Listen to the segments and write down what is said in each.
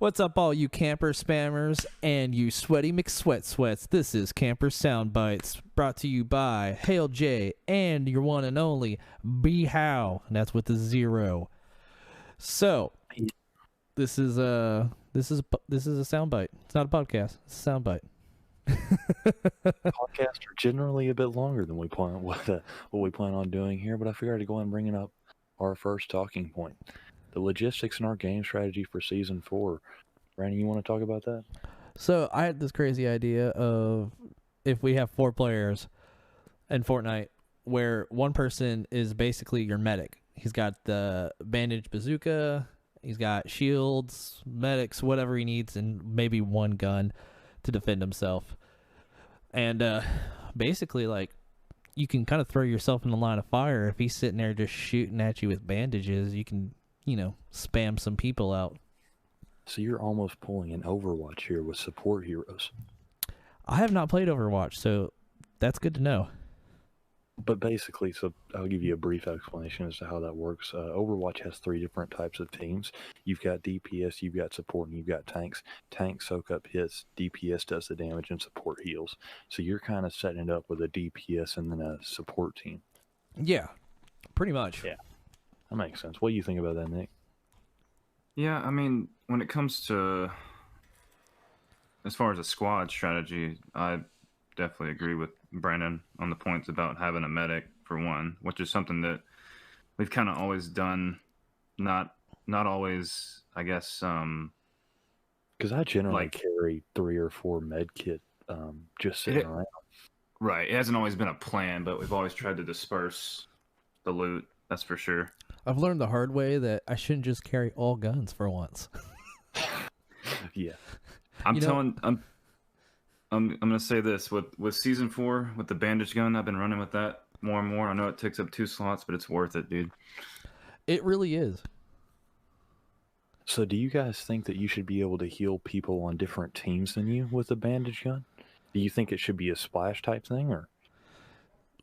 What's up, all you camper spammers and you sweaty McSweats? This is Camper Sound Bites, brought to you by Hail J and your one and only B How, and that's with the 0. So, this is a sound bite. It's not a podcast. It's a sound bite. Podcasts are generally a bit longer than we plan what we plan on doing here, but I figured I'd go ahead and bring up our first talking point: the logistics in our game strategy for Season 4. Brandon, you want to talk about that? So I had this crazy idea of if we have 4 players in Fortnite, where one person is basically your medic. He's got the bandage bazooka, he's got shields, medics, whatever he needs, and maybe one gun to defend himself. And basically, like, you can kind of throw yourself in the line of fire. If he's sitting there just shooting at you with bandages, you can, spam some people out. So you're almost pulling an Overwatch here with support heroes. I have not played Overwatch, so that's good to know. But basically, so I'll give you a brief explanation as to how that works. Overwatch has 3 different types of teams. You've got DPS, you've got support, and you've got tanks. Tanks soak up hits, DPS does the damage, and support heals. So you're kind of setting it up with a DPS and then a support team. Yeah, pretty much. Yeah, that makes sense. What do you think about that, Nick? Yeah, I mean, when it comes to as far as a squad strategy, I definitely agree with Brandon on the points about having a medic for one, which is something that we've kind of always done. Not always, I guess. Because I generally carry 3 or 4 med kit just sitting around. Right, it hasn't always been a plan, but we've always tried to disperse the loot. That's for sure. I've learned the hard way that I shouldn't just carry all guns for once. Yeah, I'm gonna say this with Season 4 with the bandage gun. I've been running with that more and more. I know it takes up 2 slots, but it's worth it, dude. It really is. So do you guys think that you should be able to heal people on different teams than you with a bandage gun? Do you think it should be a splash type thing, or?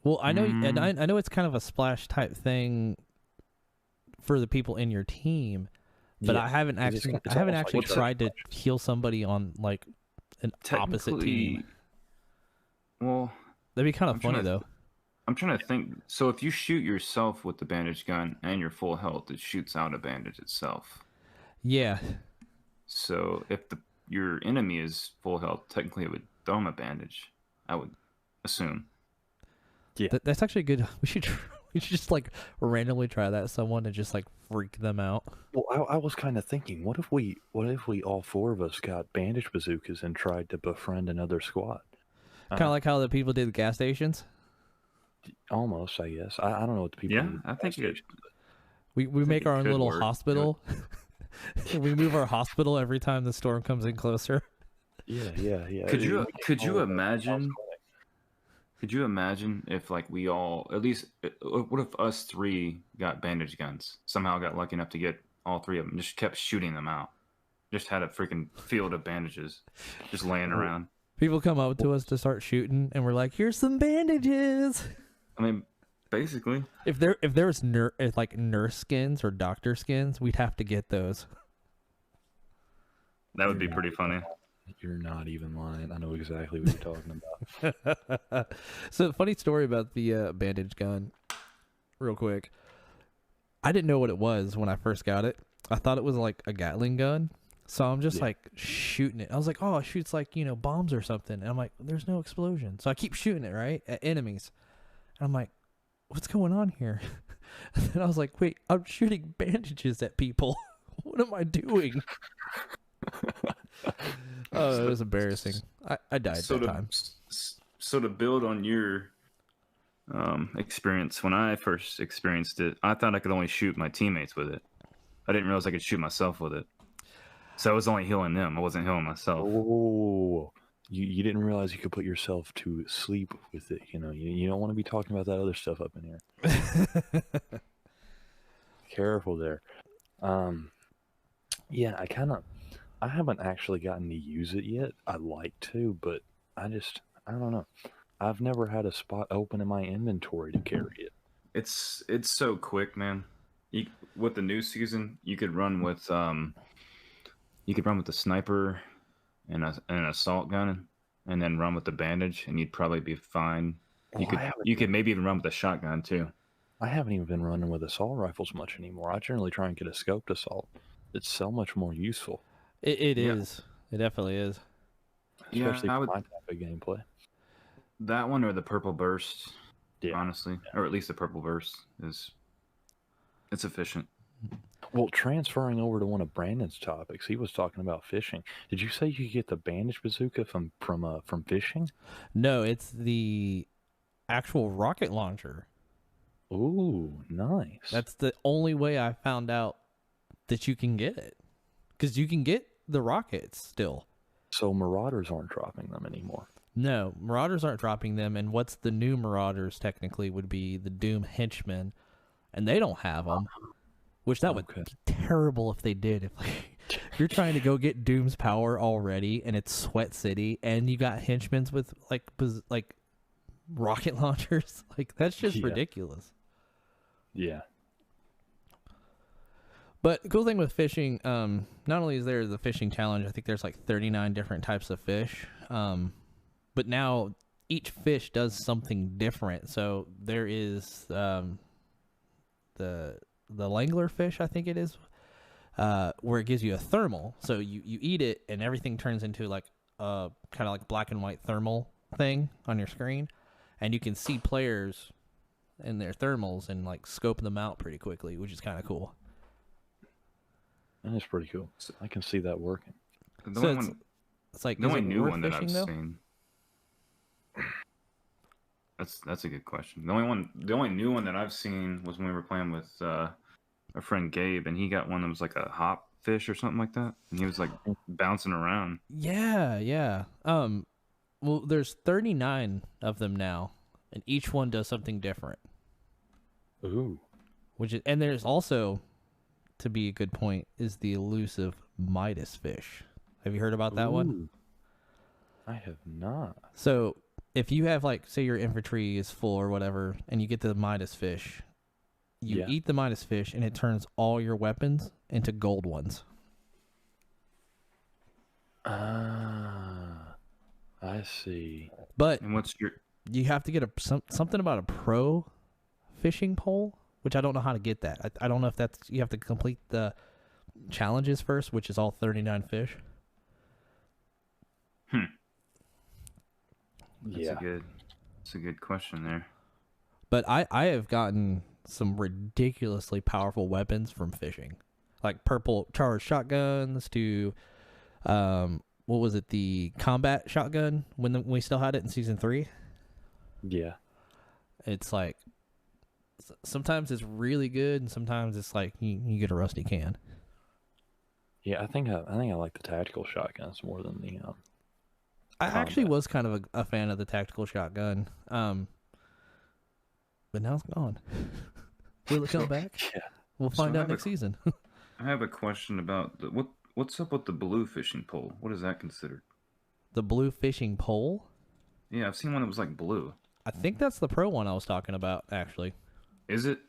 Well, I know, and I know it's kind of a splash type thing for the people in your team, but yeah, I haven't actually tried to heal somebody on like an opposite team. Well, that'd be kind of funny though. I'm trying to think. So if you shoot yourself with the bandage gun and you're full health, it shoots out a bandage itself. Yeah. So if your enemy is full health, technically it would throw him a bandage, I would assume. Yeah, that's actually good. We should just like randomly try that at someone and just like freak them out. Well, I was kind of thinking, what if we all 4 of us got bandage bazookas and tried to befriend another squad? Kind of like how the people did the gas stations. Almost, I guess. I don't know what the people. Yeah, I think it. We make our own little hospital. We move our hospital every time the storm comes in closer. Yeah. Could you imagine? Could you imagine if, like, we all, at least, what if us 3 got bandage guns? Somehow got lucky enough to get all 3 of them, just kept shooting them out. Just had a freaking field of bandages just laying around. People come up to us to start shooting, and we're like, here's some bandages. I mean, basically. If there was nurse skins or doctor skins, we'd have to get those. That would be pretty funny. You're not even lying. I know exactly what you're talking about. So, funny story about the bandage gun, real quick. I didn't know what it was when I first got it. I thought it was like a Gatling gun. So I'm just like shooting it. I was like, oh, it shoots like, bombs or something. And I'm like, there's no explosion. So I keep shooting it, right, at enemies. And I'm like, what's going on here? And then I was like, wait, I'm shooting bandages at people. What am I doing? Oh, it was embarrassing. I died that time. So to build on your experience, when I first experienced it, I thought I could only shoot my teammates with it. I didn't realize I could shoot myself with it. So I was only healing them. I wasn't healing myself. Oh, you didn't realize you could put yourself to sleep with it. You don't want to be talking about that other stuff up in here. Careful there. Yeah, I haven't actually gotten to use it yet. I'd like to, but I don't know. I've never had a spot open in my inventory to carry it. It's so quick, man. With the new season, you could run with You could run with the sniper and an assault gun, and then run with the bandage, and you'd probably be fine. You could maybe even run with a shotgun too. I haven't even been running with assault rifles much anymore. I generally try and get a scoped assault. It's so much more useful. It is. It definitely is. Especially for my type of gameplay. That one or the purple burst, honestly. Yeah. Or at least the purple burst it's efficient. Well, transferring over to one of Brandon's topics, he was talking about fishing. Did you say you could get the bandage bazooka from fishing? No, it's the actual rocket launcher. Ooh, nice. That's the only way I found out that you can get it. Because you can get the rockets still. So Marauders aren't dropping them anymore. No, Marauders aren't dropping them. And what's the new Marauders technically would be the Doom Henchmen. And they don't have them. Which that would be terrible if they did. If you're trying to go get Doom's power already and it's Sweat City and you got henchmen with like rocket launchers. Like, that's just ridiculous. Yeah. But the cool thing with fishing, not only is there the fishing challenge, I think there's like 39 different types of fish. But now each fish does something different. So there is the Langler fish, I think it is, where it gives you a thermal. So you eat it and everything turns into like a kind of like black and white thermal thing on your screen. And you can see players in their thermals and like scope them out pretty quickly, which is kind of cool. That is pretty cool. I can see that working. It's like the only new one that fishing, I've seen. That's a good question. The only new one that I've seen was when we were playing with our friend Gabe, and he got one that was like a hop fish or something like that, and he was like bouncing around. Yeah. Well, there's 39 of them now, and each one does something different. Ooh. And there's also, to be a good point, is the elusive Midas fish. Have you heard about that one? I have not. So if you have, like, say your infantry is full or whatever, and you get the Midas fish, you eat the Midas fish, and it turns all your weapons into gold ones. I see. But and what's your? You have to get something about a pro fishing pole, which I don't know how to get that. I don't know if that's, you have to complete the challenges first, which is all 39 fish. That's a good question there. But I have gotten some ridiculously powerful weapons from fishing, like purple charged shotguns to what was it, the combat shotgun when we still had it in season 3. Yeah, it's like sometimes it's really good, and sometimes it's like you get a rusty can. Yeah, I think I like the tactical shotguns more than the. I actually was kind of a fan of the tactical shotgun, but now it's gone. Will it come back? Yeah, we'll find out next season. I have a question about what's up with the blue fishing pole. What is that considered? The blue fishing pole? Yeah, I've seen one that was like blue. I think that's the pro one I was talking about, actually. Is it?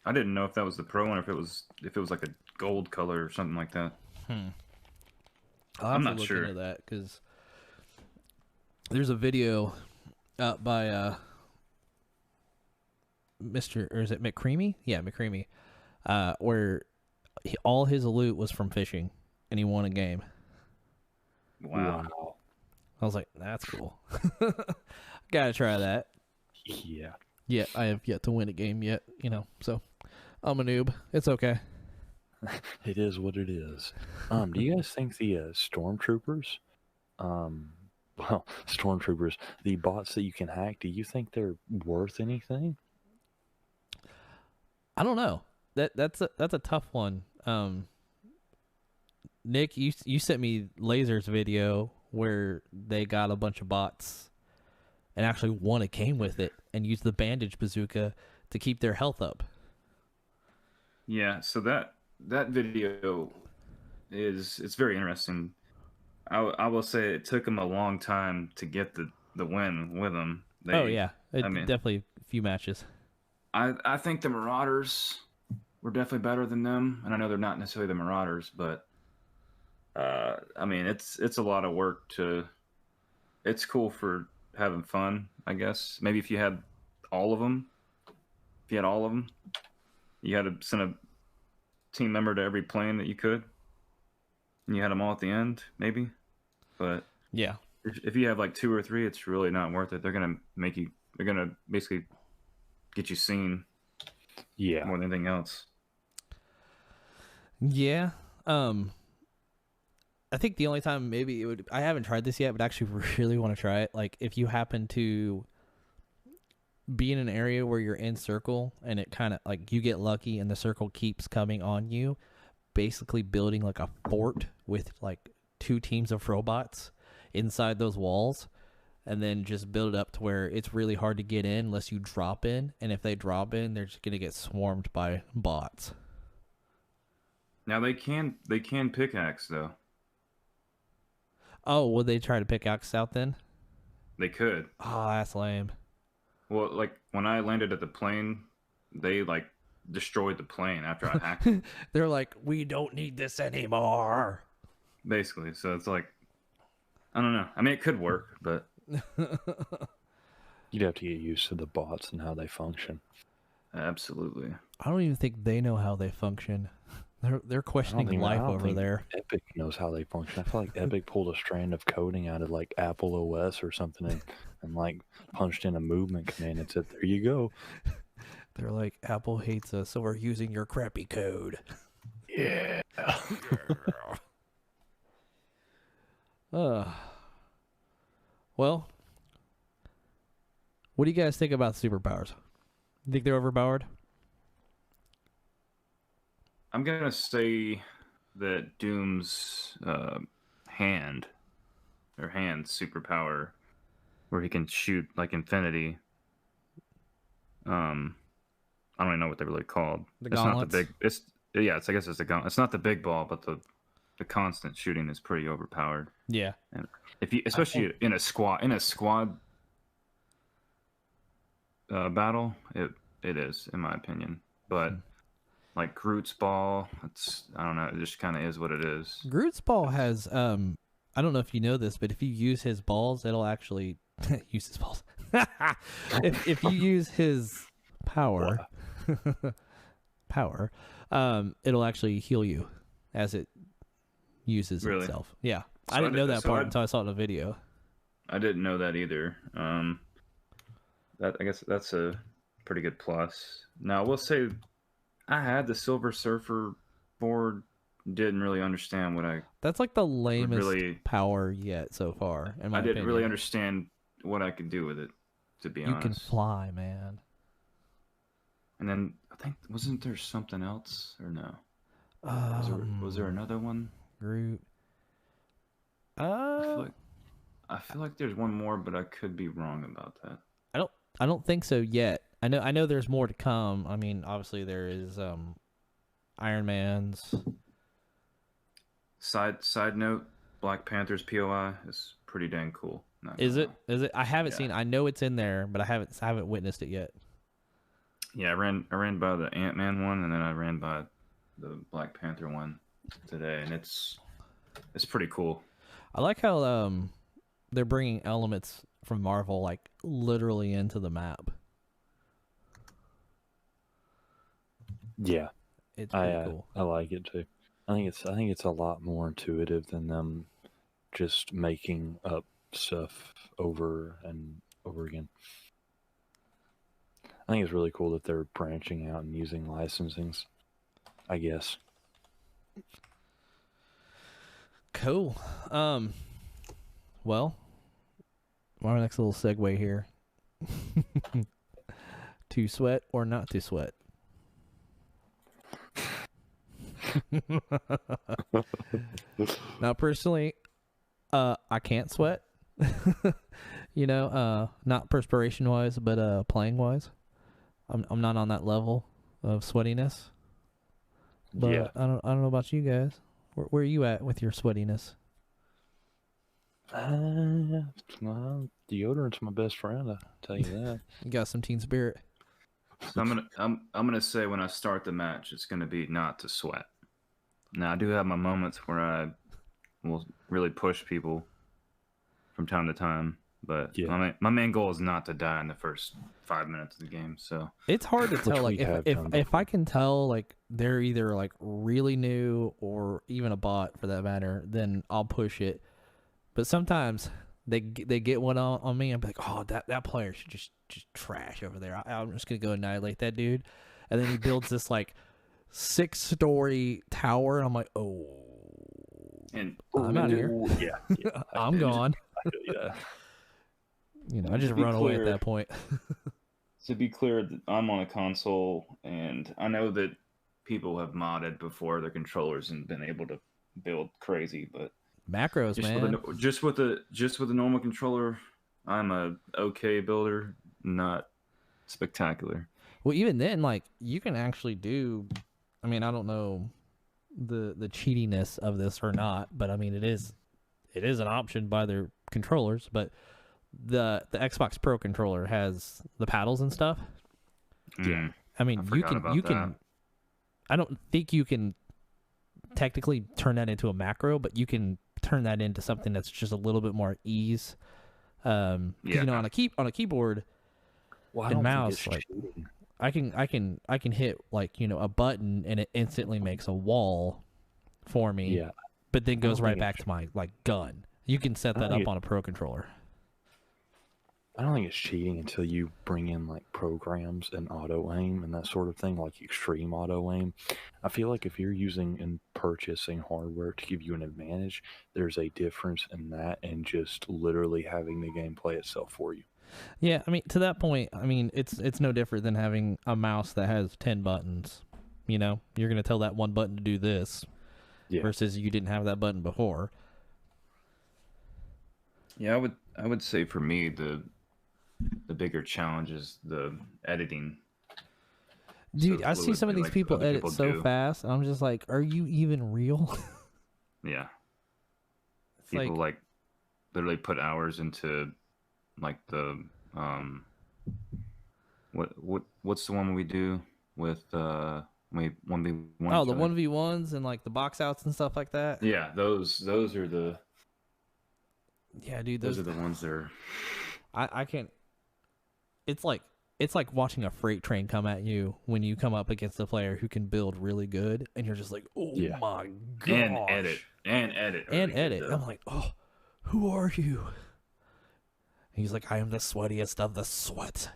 I didn't know if that was the pro one or if it was like a gold color or something like that. I'm not sure into that, because there's a video out by Mr. or is it McCreamy? Yeah, McCreamy, where all his loot was from fishing, and he won a game. Wow. I was like, that's cool. Gotta try that. Yeah. Yeah, I have yet to win a game yet, so I'm a noob. It's okay. It is what it is. Do you guys think the stormtroopers, the bots that you can hack, do you think they're worth anything? I don't know. That's a tough one. Nick, you sent me Laser's video where they got a bunch of bots and actually won a game with it and used the bandage bazooka to keep their health up. Yeah, so that video it's very interesting. I will say it took them a long time to get the win with them. Definitely a few matches. I think the Marauders were definitely better than them, and I know they're not necessarily the Marauders, but I mean, it's a lot of work to. It's cool for having fun, I guess. Maybe if you had all of them, you had to send a team member to every plane that you could, and you had them all at the end, maybe. But Yeah. if you have like 2 or 3, it's really not worth it. They're gonna make you. They're gonna basically get you seen. Yeah. More than anything else. Yeah. I think the only time maybe it would, I haven't tried this yet, but actually really want to try it. Like if you happen to be in an area where you're in circle and it kind of like you get lucky and the circle keeps coming on you, basically building like a fort with like 2 teams of robots inside those walls, and then just build it up to where it's really hard to get in unless you drop in. And if they drop in, they're just going to get swarmed by bots. Now they can pickaxe though. Oh, will they try to pickaxe out then? They could. Oh, that's lame. Well, like when I landed at the plane, they like destroyed the plane after I hacked them. They're like, we don't need this anymore. Basically, so it's like, I don't know. I mean, it could work, but You'd have to get used to the bots and how they function. absolutely. I don't even think they know how they function. They're questioning life over there. Epic knows how they function. I feel like Epic pulled a strand of coding out of like Apple OS or something and like punched in a movement command and said, "There you go." They're like, Apple hates us, so we're using your crappy code. Yeah. Well, what do you guys think about superpowers? You think they're overpowered? I'm gonna say that Doom's hand superpower, where he can shoot like infinity. I don't even know what they're really called. The it's gauntlets? not the big. I guess it's the gauntlet. It's not the big ball, but the constant shooting is pretty overpowered. Yeah. And if you, especially in a squad battle, it is in my opinion. But like Groot's ball, I don't know. It just kind of is what it is. Groot's ball has I don't know if you know this, but if you use his balls, it'll actually use his balls. if you use his power, it'll actually heal you as it uses Really? itself. Yeah. So I didn't know that part until I saw it in a video. I didn't know that either. I guess that's a pretty good plus. Now, I will say I had the Silver Surfer board, didn't really understand what That's like the lamest really power yet so far. In my I didn't opinion. really understand what I could do with it, to be honest. You can fly, man. And then I think wasn't there something else or no? Was there another one? Groot. I feel like there's one more, but I could be wrong about that. I don't think so yet. I know there's more to come. I mean, obviously there is Iron Man's. Side note, Black Panther's POI is pretty dang cool. Is it? I haven't seen. I know it's in there, but I haven't witnessed it yet. Yeah, I ran by the Ant-Man one, and then I ran by the Black Panther one today, and it's pretty cool. I like how they're bringing elements from Marvel like literally into the map. Yeah, it's pretty cool. I like it too. I think it's a lot more intuitive than them just making up stuff over and over again. I think it's really cool that they're branching out and using licensings, I guess. Cool. Well, our next little segue here. To sweat or not to sweat? Now, personally, I can't sweat. Not perspiration wise, but playing wise, I'm not on that level of sweatiness. But yeah. I don't know about you guys. Where are you at with your sweatiness? Well, deodorant's my best friend. I'll tell you that. You got some teen spirit. So I'm gonna say when I start the match, it's gonna be not to sweat. Now I do have my moments where I will really push people from time to time. But Yeah. my main goal is not to die in the first 5 minutes of the game. So It's hard to tell. we Like have if done if I before. can tell like they're either like really new or even a bot for that matter, then I'll push it. But sometimes they get one on me. I'm like, oh, that player should just trash over there. I'm just gonna go annihilate that dude. And then he builds this like 6-story tower, and I'm like, oh, and I'm out of here. Ooh, yeah. I'm gone. Yeah. You know, I just To be run away at clear- that point. to be clear, I'm on a console, and I know that people have modded before their controllers and been able to build crazy, but Macros, man. just with a normal controller, I'm a okay builder, not spectacular. Well, even then, like you can actually do. I mean, I don't know the cheatiness of this or not, but I mean, it is an option by their controllers. But the Xbox Pro controller has the paddles and stuff. Yeah. I mean, I you forgot can about you that. can. I don't think you can technically turn that into a macro, but you can turn that into something that's just a little bit more ease. 'Cause, Yeah. you know, on a keyboard Well, I and don't think mouse, it's like cheating. I can hit like, you know, a button and it instantly makes a wall for me. Yeah. But then goes don't right think back it's- to my like gun. You can set I that don't up think on a pro controller. I don't think it's cheating until you bring in like programs and auto aim and that sort of thing, like extreme auto aim. I feel like if you're using and purchasing hardware to give you an advantage, there's a difference in that and just literally having the game play itself for you. Yeah, I mean, to that point, I mean, it's no different than having a mouse that has 10 buttons. You know, you're going to tell that one button to do this Yeah. versus you didn't have that button before. Yeah, I would say for me the bigger challenge is the editing. Dude, So I see fluid, some of these like people other edit people so do. fast, and I'm just like, are you even real? Yeah. It's People like literally put hours into like the what's the one we do with we 1v1 oh, the 1v1s and like the box outs and stuff like that. Yeah, those are the Yeah, dude, those are the ones that are I can't. It's like watching a freight train come at you when you come up against a player who can build really good, and you're just like, oh Yeah. my gosh. and edit really good, edit. though. I'm like, oh, who are you? He's like, I am the sweatiest of the sweat.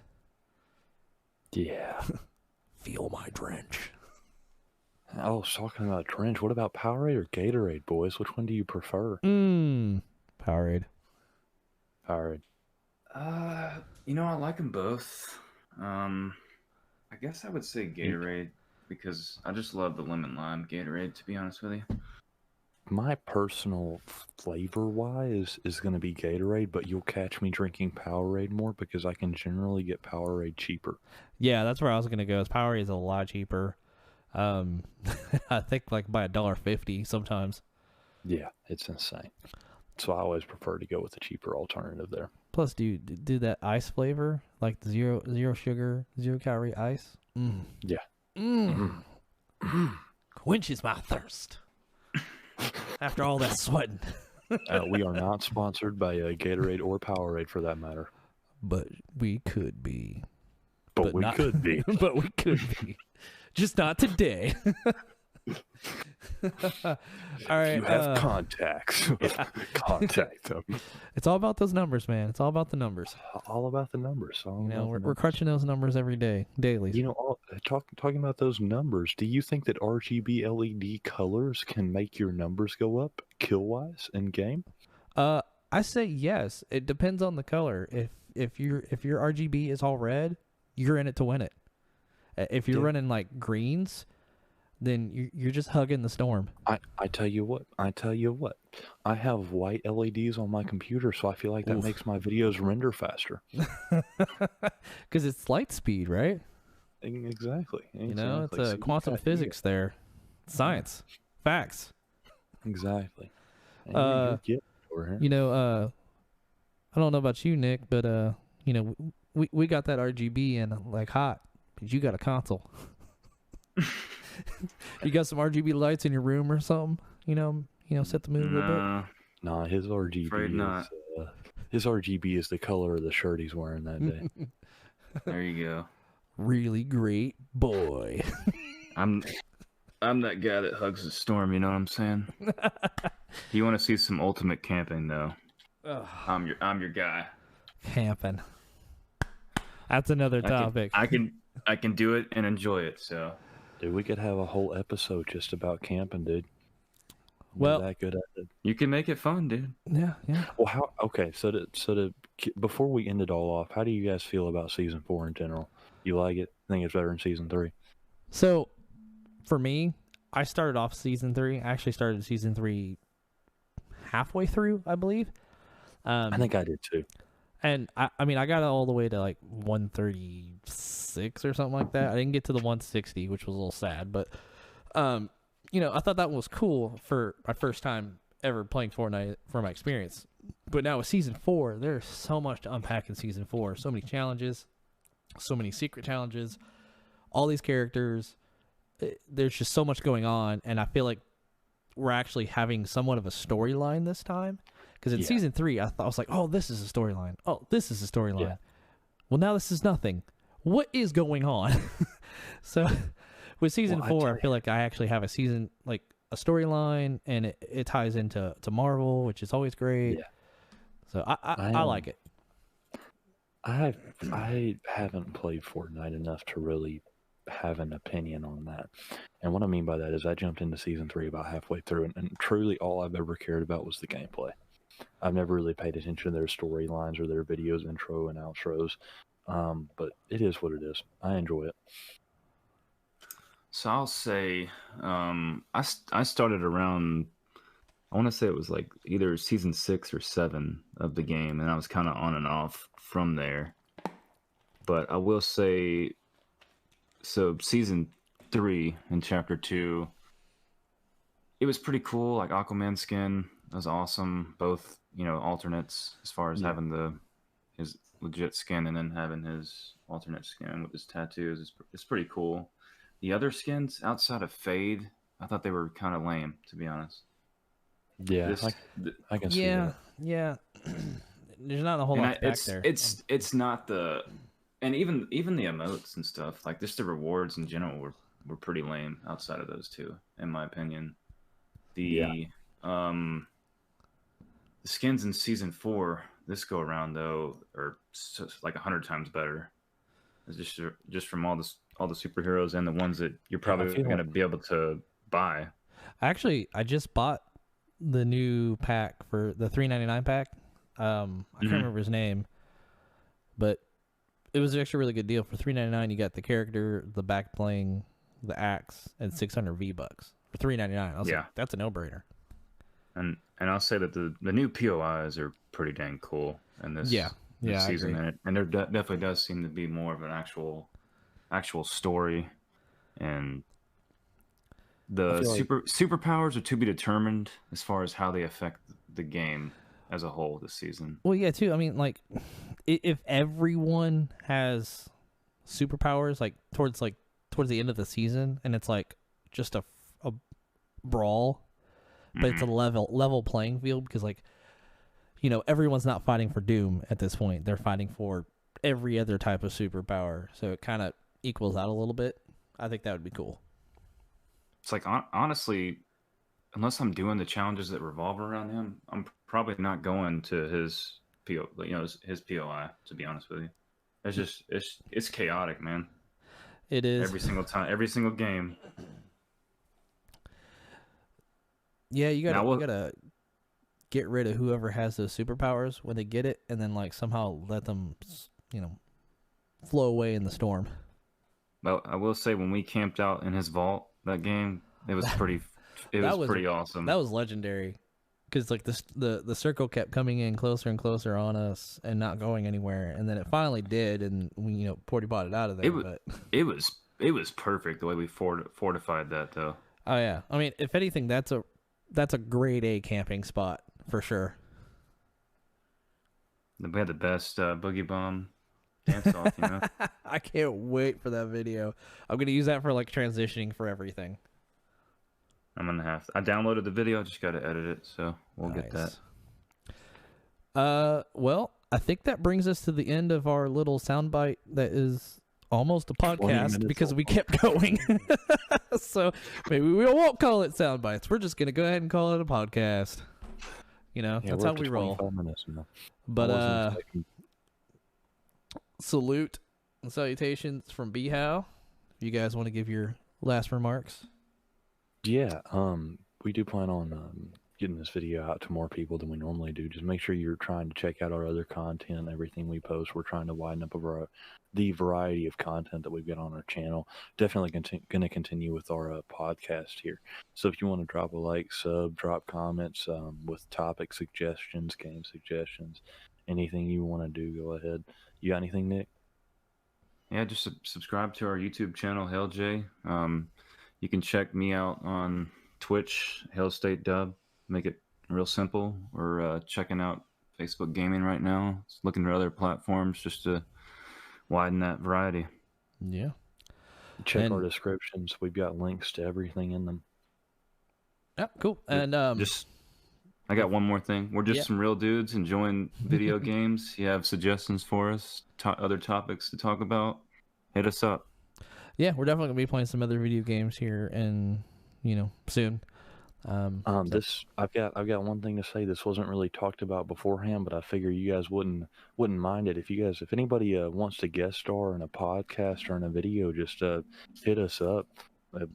Yeah. Feel my drench. I was talking about Drench. What about Powerade or Gatorade, boys? Which one do you prefer? Powerade. Powerade. You know, I like them both. I guess I would say Gatorade because I just love the lemon lime Gatorade, to be honest with you. My personal flavor-wise is going to be Gatorade, but you'll catch me drinking Powerade more because I can generally get Powerade cheaper. Yeah, that's where I was gonna go. Is Powerade is a lot cheaper. I think like by $1.50 sometimes. Yeah, it's insane. So I always prefer to go with the cheaper alternative there. Plus, do that ice flavor, like the zero sugar, 0 calorie ice. Yeah. Quenches my thirst. After all that sweating. We are not sponsored by Gatorade or Powerade for that matter. But we could be. But we not- could be. But we could be. Just not today. All right. You have contacts. Contact them. It's all about those numbers, man. It's all about the numbers. All about the numbers. All You know, about the we're numbers. crunching those numbers every day, daily. You know, talking about those numbers, do you think that RGB LED colors can make your numbers go up kill-wise in game? I say yes. It depends on the color. If your RGB is all red, you're in it to win it. If you're Yeah. running like greens, then you're just hugging the storm. I tell you what. I have white LEDs on my computer, so I feel like that Oof. makes my videos render faster. Because it's light speed, right? Exactly. You know, it's exactly. So you quantum got- physics there. Science. Facts. Exactly. And Uh, you're getting over here. You know, I don't know about you, Nick, but you know, we got that RGB in like hot, but you got a console. You got some RGB lights in your room or something, you know, set the mood a little bit? Nah, his RGB Afraid not. His RGB is the color of the shirt he's wearing that day. There you go. Really great boy. I'm that guy that hugs the storm. You know what I'm saying? You want to see some ultimate camping though? Ugh. I'm your guy. Camping. That's another topic. I can do it and enjoy it. So, Dude, we could have a whole episode just about camping, dude. Well, We're that good at it. you can make it fun, dude. Yeah. Well, before we end it all off, how do you guys feel about season 4 in general? You like it? Think it's better than season 3? So, for me, I started off season 3. I actually started season 3 halfway through, I believe. I think I did too. And I mean, I got all the way to like 136 or something like that. I didn't get to the 160, which was a little sad, but I thought that was cool for my first time ever playing Fortnite for my experience. But now with season 4, there's so much to unpack in season 4. So many challenges, so many secret challenges, all these characters. There's just so much going on, and I feel like we're actually having somewhat of a storyline this time. Because in season 3, I was like, oh, this is a storyline. Oh, this is a storyline. Yeah. Well, now this is nothing. What is going on? So with season 4, I feel like I actually have a season, like a storyline, and it ties into Marvel, which is always great. Yeah. So I like it. I haven't played Fortnite enough to really have an opinion on that. And what I mean by that is I jumped into season 3 about halfway through, and truly all I've ever cared about was the gameplay. I've never really paid attention to their storylines or their videos, intro and outros. But it is what it is. I enjoy it. So I'll say, I started around, I want to say it was like either season 6 or 7 of the game, and I was kind of on and off from there. But I will say, so season 3 and chapter 2, it was pretty cool. Like Aquaman skin was awesome. Both, alternates as far as having his legit skin and then having his alternate skin with his tattoos. It's pretty cool. The other skins outside of Fade, I thought they were kind of lame, to be honest. Yeah, I can see that. Yeah. There's not a whole lot back there. It's not and even the emotes and stuff, like just the rewards in general were pretty lame outside of those two, in my opinion. The skins in season 4 this go around though are like 100 times better. It's just from all the superheroes and the ones that you're probably going to be able to buy. I just bought the new pack for the $3.99 pack. I can't remember his name, but it was actually a really good deal. For $3.99, you got the character, the back bling, the axe, and 600 V-Bucks for $3.99. I was like, that's a no-brainer. And I'll say that the new POIs are pretty dang cool in this season, and there definitely does seem to be more of an actual story, and the superpowers are to be determined as far as how they affect the game as a whole this season. Well, yeah, too. I mean, like, if everyone has superpowers, like towards the end of the season, and it's like just a brawl, but it's a level playing field, because like, everyone's not fighting for Doom at this point. They're fighting for every other type of superpower, so it kind of equals out a little bit. I think that would be cool. It's like, honestly, unless I'm doing the challenges that revolve around him, I'm probably not going to his his POI, to be honest with you. It's just it's chaotic, man. It is every single time, every single game. Yeah, you gotta get rid of whoever has those superpowers when they get it, and then like somehow let them, flow away in the storm. Well, I will say, when we camped out in his vault that game, it was pretty. It was pretty awesome. That was legendary, because like the circle kept coming in closer and closer on us and not going anywhere, and then it finally did, and we Porty bought it out of there. It was perfect the way we fortified that, though. Oh yeah, I mean, if anything, that's a grade A camping spot for sure. We had the best boogie bomb dance off, I can't wait for that video. I'm gonna use that for like transitioning for everything. I'm gonna have to. I downloaded the video. I just got to edit it, so we'll get that. Well, I think that brings us to the end of our little soundbite that is almost a podcast because we kept going. So maybe we won't call it soundbites. We're just gonna go ahead and call it a podcast. You know, that's how we roll. But salute and salutations from B-How. If you guys want to give your last remarks. Yeah, we do plan on getting this video out to more people than we normally do. Just make sure you're trying to check out our other content, everything we post. We're trying to widen up the variety of content that we've got on our channel. Definitely going to continue with our podcast here. So if you want to drop a like, sub, drop comments with topic suggestions, game suggestions, anything you want to do, go ahead. You got anything, Nick? Yeah, just subscribe to our YouTube channel, Hail J. You can check me out on Twitch, Hail State Dub. Make it real simple. We're checking out Facebook Gaming right now. Looking at other platforms just to widen that variety. Yeah. Check our descriptions. We've got links to everything in them. Yeah, cool. And I got one more thing. We're just some real dudes enjoying video games. You have suggestions for us, other topics to talk about, hit us up. Yeah, we're definitely gonna be playing some other video games here and soon. I've got one thing to say. This wasn't really talked about beforehand, but I figure you guys wouldn't mind it if anybody wants to guest star in a podcast or in a video, just hit us up.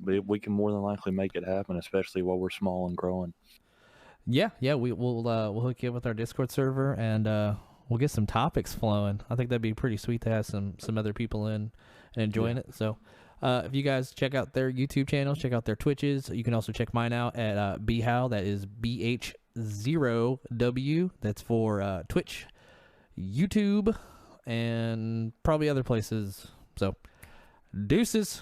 We can more than likely make it happen, especially while we're small and growing. Yeah, we'll hook you up with our Discord server and we'll get some topics flowing. I think that'd be pretty sweet to have some other people in and enjoying it. So. If you guys check out their YouTube channels, check out their Twitches. You can also check mine out at B-How. That is BH0W. That's for Twitch, YouTube, and probably other places. So, deuces.